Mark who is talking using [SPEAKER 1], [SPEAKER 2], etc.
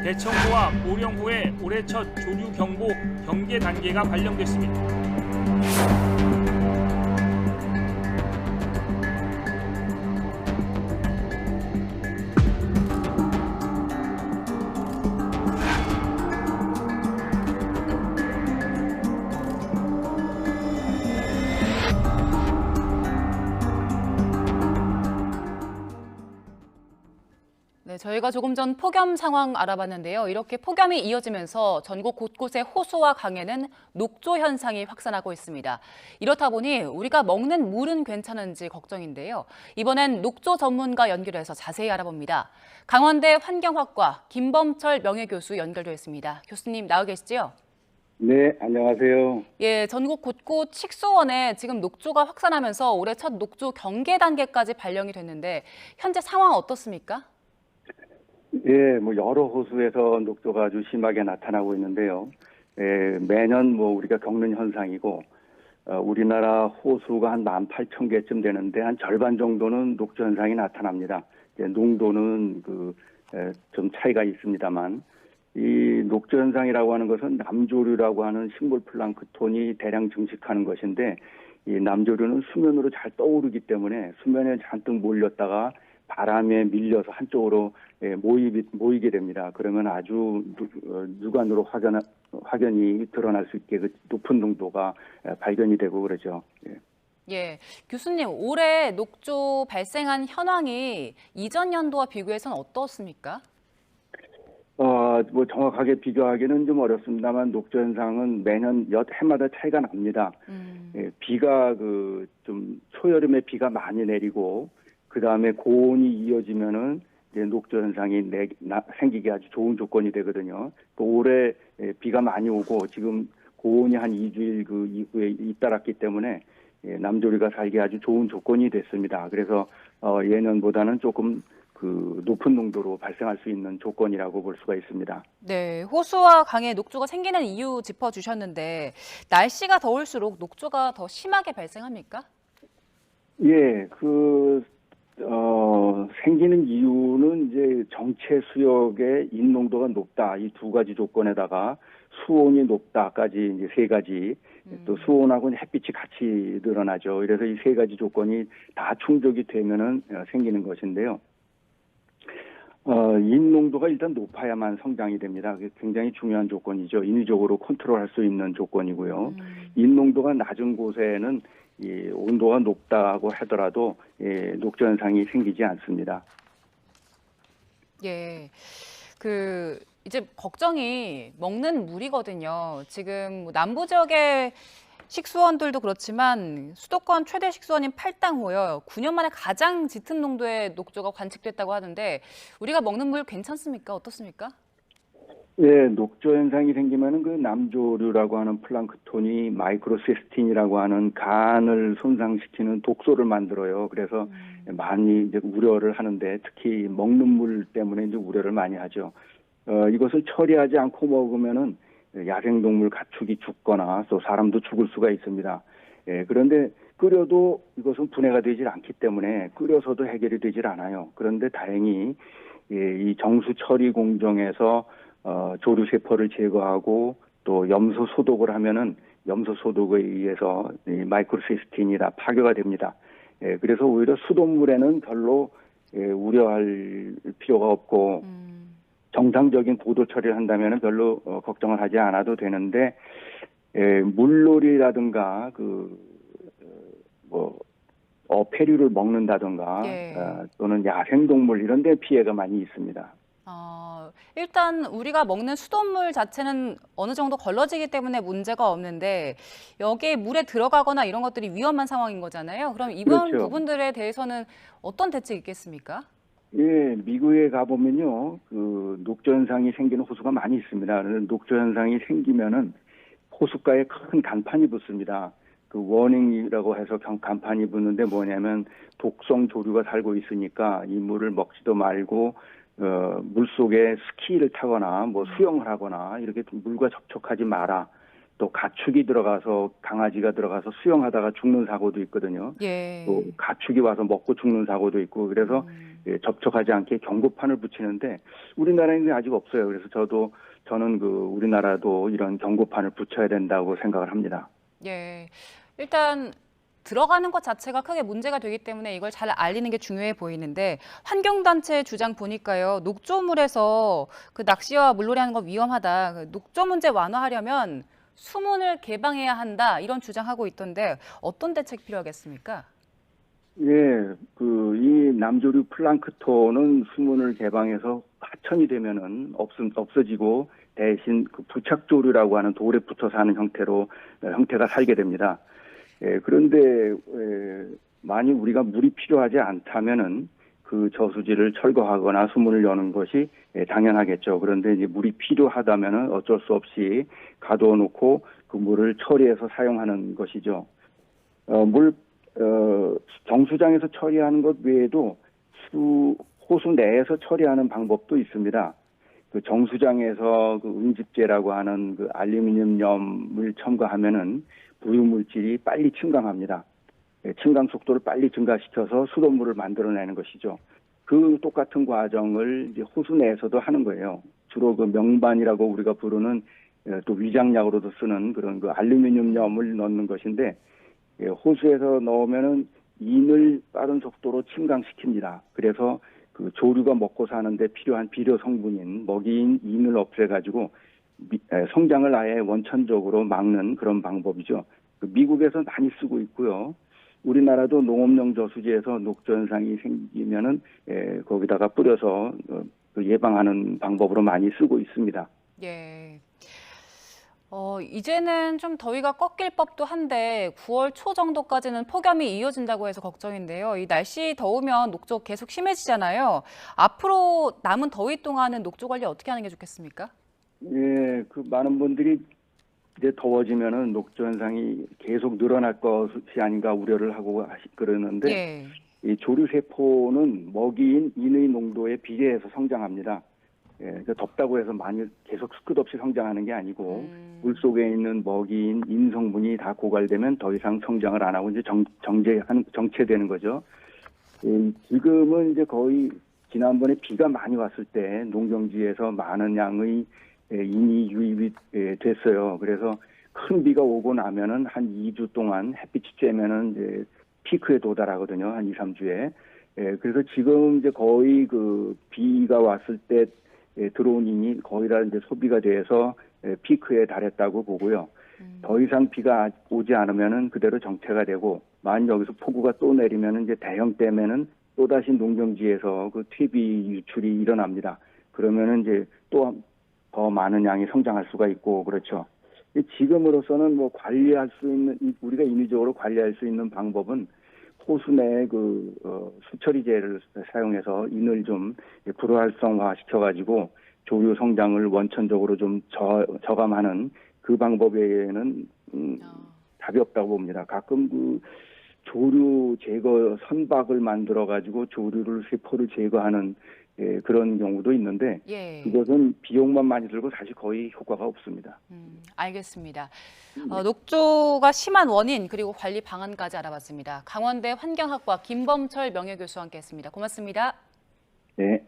[SPEAKER 1] 대청호와 보령호에 올해 첫 조류 경보 경계 단계가 발령됐습니다.
[SPEAKER 2] 네, 저희가 조금 전 폭염 상황 알아봤는데요. 이렇게 폭염이 이어지면서 전국 곳곳의 호수와 강에는 녹조 현상이 확산하고 있습니다. 이렇다 보니 우리가 먹는 물은 괜찮은지 걱정인데요. 이번엔 녹조 전문가 연결해서 자세히 알아봅니다. 강원대 환경학과 김범철 명예교수 연결되어 있습니다. 교수님 나와 계시죠?
[SPEAKER 3] 네, 안녕하세요.
[SPEAKER 2] 예, 전국 곳곳 식수원에 지금 녹조가 확산하면서 올해 첫 녹조 경계 단계까지 발령이 됐는데 현재 상황 어떻습니까?
[SPEAKER 3] 예, 여러 호수에서 녹조가 아주 심하게 나타나고 있는데요. 예, 매년 우리가 겪는 현상이고, 우리나라 호수가 한 18,000개쯤 되는데 한 절반 정도는 녹조 현상이 나타납니다. 농도는 좀 차이가 있습니다만, 이 녹조 현상이라고 하는 것은 남조류라고 하는 식물 플랑크톤이 대량 증식하는 것인데, 이 남조류는 수면으로 잘 떠오르기 때문에 수면에 잔뜩 몰렸다가 바람에 밀려서 한쪽으로 모이게 됩니다. 그러면 아주 육안으로 확연히 드러날 수 있게 그 높은 농도가 발견이 되고 그러죠. 예.
[SPEAKER 2] 예, 교수님 올해 녹조 발생한 현황이 이전 연도와 비교해서는 어떻습니까?
[SPEAKER 3] 정확하게 비교하기는 좀 어렵습니다만 녹조 현상은 매년 해마다 차이가 납니다. 예, 비가 좀 초여름에 비가 많이 내리고 그 다음에 고온이 이어지면은 이제 녹조 현상이 생기기 아주 좋은 조건이 되거든요. 올해 비가 많이 오고 지금 고온이 한 2주일 이후에 잇따랐기 때문에 남조류가 살기 아주 좋은 조건이 됐습니다. 그래서 예년보다는 조금 높은 농도로 발생할 수 있는 조건이라고 볼 수가 있습니다.
[SPEAKER 2] 네, 호수와 강에 녹조가 생기는 이유 짚어주셨는데 날씨가 더울수록 녹조가 더 심하게 발생합니까?
[SPEAKER 3] 예, 생기는 이유는 이제 정체 수역의 인농도가 높다. 이 두 가지 조건에다가 수온이 높다까지 이제 세 가지, 또 수온하고 햇빛이 같이 늘어나죠. 그래서 이 세 가지 조건이 다 충족이 되면은 생기는 것인데요. 인농도가 일단 높아야만 성장이 됩니다. 그게 굉장히 중요한 조건이죠. 인위적으로 컨트롤할 수 있는 조건이고요. 인농도가 낮은 곳에는 이 온도가 높다고 하더라도 녹조 현상이 생기지 않습니다.
[SPEAKER 2] 예, 이제 걱정이 먹는 물이거든요. 지금 남부 지역의 식수원들도 그렇지만 수도권 최대 식수원인 팔당호요. 9년 만에 가장 짙은 농도의 녹조가 관측됐다고 하는데 우리가 먹는 물 괜찮습니까? 어떻습니까?
[SPEAKER 3] 예, 녹조 현상이 생기면은 남조류라고 하는 플랑크톤이 마이크로시스틴이라고 하는 간을 손상시키는 독소를 만들어요. 그래서 많이 이제 우려를 하는데 특히 먹는 물 때문에 이제 우려를 많이 하죠. 이것을 처리하지 않고 먹으면은 야생동물 가축이 죽거나 또 사람도 죽을 수가 있습니다. 예, 그런데 끓여도 이것은 분해가 되질 않기 때문에 끓여서도 해결이 되질 않아요. 그런데 다행히 이 정수 처리 공정에서 조류세포를 제거하고 또 염소 소독을 하면은 염소 소독에 의해서 이 마이크로시스틴이 다 파괴가 됩니다. 예, 그래서 오히려 수돗물에는 별로 우려할 필요가 없고 정상적인 보도 처리를 한다면은 별로 걱정을 하지 않아도 되는데 물놀이라든가 어패류를 먹는다든가
[SPEAKER 2] 예.
[SPEAKER 3] 또는 야생동물 이런 데 피해가 많이 있습니다.
[SPEAKER 2] 일단 우리가 먹는 수돗물 자체는 어느 정도 걸러지기 때문에 문제가 없는데 여기에 물에 들어가거나 이런 것들이 위험한 상황인 거잖아요. 그럼 이번
[SPEAKER 3] 그렇죠.
[SPEAKER 2] 부분들에 대해서는 어떤 대책이 있겠습니까?
[SPEAKER 3] 예, 미국에 가보면요, 녹조 현상이 생기는 호수가 많이 있습니다. 녹조 현상이 생기면은 호숫가에 큰 간판이 붙습니다. 워닝이라고 해서 간판이 붙는데 뭐냐면 독성 조류가 살고 있으니까 이 물을 먹지도 말고 물 속에 스키를 타거나 수영을 하거나 이렇게 물과 접촉하지 마라. 또 가축이 들어가서 강아지가 들어가서 수영하다가 죽는 사고도 있거든요.
[SPEAKER 2] 예.
[SPEAKER 3] 또 가축이 와서 먹고 죽는 사고도 있고 그래서 접촉하지 않게 경고판을 붙이는데 우리나라에는 아직 없어요. 그래서 저는 우리나라도 이런 경고판을 붙여야 된다고 생각을 합니다.
[SPEAKER 2] 예. 일단 들어가는 것 자체가 크게 문제가 되기 때문에 이걸 잘 알리는 게 중요해 보이는데 환경단체 주장 보니까요. 녹조물에서 그 낚시와 물놀이 하는 거 위험하다. 그 녹조 문제 완화하려면 수문을 개방해야 한다. 이런 주장하고 있던데 어떤 대책 필요하겠습니까?
[SPEAKER 3] 예, 이 남조류 플랑크톤은 수문을 개방해서 하천이 되면은 없어지고 대신 그 부착조류라고 하는 돌에 붙어 사는 형태가 살게 됩니다. 예, 그런데 만약 우리가 물이 필요하지 않다면은 그 저수지를 철거하거나 수문을 여는 것이 당연하겠죠. 그런데 이제 물이 필요하다면은 어쩔 수 없이 가둬 놓고 그 물을 처리해서 사용하는 것이죠. 정수장에서 처리하는 것 외에도 호수 내에서 처리하는 방법도 있습니다. 그 정수장에서 그 응집제라고 하는 그 알루미늄염을 첨가하면은 부유물질이 빨리 침강합니다. 침강 속도를 빨리 증가시켜서 수돗물을 만들어내는 것이죠. 그 똑같은 과정을 이제 호수 내에서도 하는 거예요. 주로 그 명반이라고 우리가 부르는 또 위장약으로도 쓰는 그런 그 알루미늄염을 넣는 것인데 호수에서 넣으면은 인을 빠른 속도로 침강시킵니다. 그래서 그 조류가 먹고 사는데 필요한 비료 성분인 먹이인 인을 없애가지고 성장을 아예 원천적으로 막는 그런 방법이죠. 미국에서 많이 쓰고 있고요. 우리나라도 농업용 저수지에서 녹조 현상이 생기면은 거기다가 뿌려서 예방하는 방법으로 많이 쓰고 있습니다.
[SPEAKER 2] 예. 이제는 좀 더위가 꺾일 법도 한데 9월 초 정도까지는 폭염이 이어진다고 해서 걱정인데요. 이 날씨 더우면 녹조 계속 심해지잖아요. 앞으로 남은 더위 동안은 녹조 관리 어떻게 하는 게 좋겠습니까?
[SPEAKER 3] 예, 많은 분들이 이제 더워지면은 녹조 현상이 계속 늘어날 것이 아닌가 우려를 하고 그러는데
[SPEAKER 2] 예.
[SPEAKER 3] 이 조류 세포는 먹이인 인의 농도에 비례해서 성장합니다. 예, 그러니까 덥다고 해서 계속 끝없이 성장하는 게 아니고 물 속에 있는 먹이인 인 성분이 다 고갈되면 더 이상 성장을 안 하고 이제 정체되는 거죠. 지금은 이제 거의 지난번에 비가 많이 왔을 때 농경지에서 많은 양의 인이 유입이 됐어요. 그래서 큰 비가 오고 나면은 한 2주 동안 햇빛이 쬐면은 이제 피크에 도달하거든요. 한 2, 3주에. 그래서 지금 이제 거의 그 비가 왔을 때 들어온 인이 거의 다 이제 소비가 돼서 피크에 달했다고 보고요. 더 이상 비가 오지 않으면은 그대로 정체가 되고 만약 여기서 폭우가 또 내리면은 이제 대형댐에는 또다시 농경지에서 그 퇴비 유출이 일어납니다. 그러면은 이제 또 더 많은 양이 성장할 수가 있고 그렇죠. 지금으로서는 관리할 수 있는 우리가 인위적으로 관리할 수 있는 방법은 호수 내에 수처리제를 사용해서 인을 좀 불활성화 시켜가지고 조류 성장을 원천적으로 좀 저감하는 그 방법 외에는 답이 없다고 봅니다. 가끔 조류 제거 선박을 만들어가지고 조류를 세포를 제거하는 그런 경우도 있는데 그것은 비용만 많이 들고 사실 거의 효과가 없습니다.
[SPEAKER 2] 알겠습니다. 녹조가 심한 원인 그리고 관리 방안까지 알아봤습니다. 강원대 환경학과 김범철 명예교수와 함께했습니다. 고맙습니다.
[SPEAKER 3] 네.